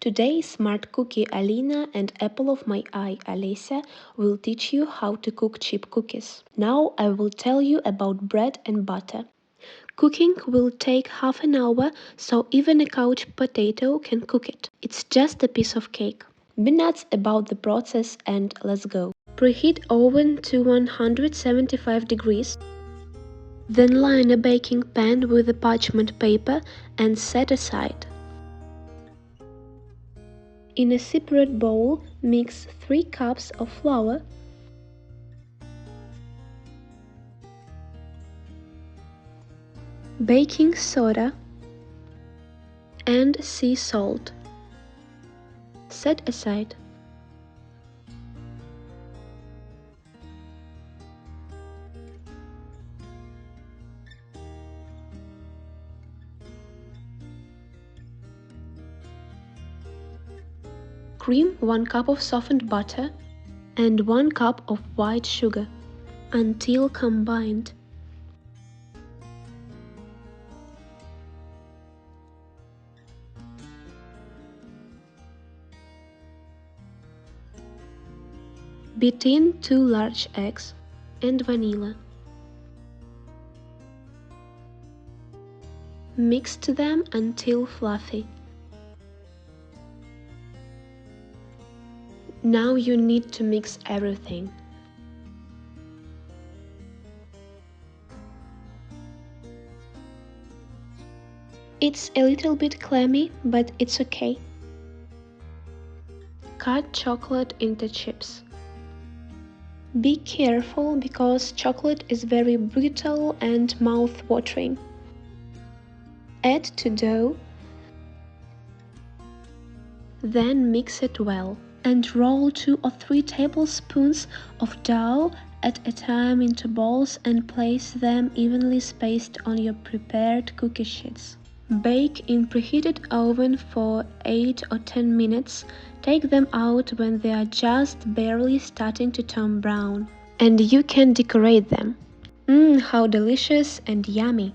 Today, smart cookie Alina and apple of my eye Alessia will teach you how to cook cheap cookies. Now I will tell you about bread and butter. Cooking will take half an hour, so even a couch potato can cook it. It's just a piece of cake. Be nuts about the process and let's go. Preheat oven to 175 degrees. Then line a baking pan with a parchment paper and set aside. In a separate bowl, mix 3 cups of flour, baking soda, and sea salt. Set aside. Cream 1 cup of softened butter and 1 cup of white sugar until combined. Beat in 2 large eggs and vanilla. Mix them until fluffy. Now you need to mix everything. It's a little bit clammy, but it's okay. Cut chocolate into chips. Be careful because chocolate is very brittle and mouth-watering. Add to dough. Then mix it well and roll 2 or 3 tablespoons of dough at a time into balls and place them evenly spaced on your prepared cookie sheets. Bake in preheated oven for 8 or 10 minutes. Take them out when they are just barely starting to turn brown. And you can decorate them. How delicious and yummy!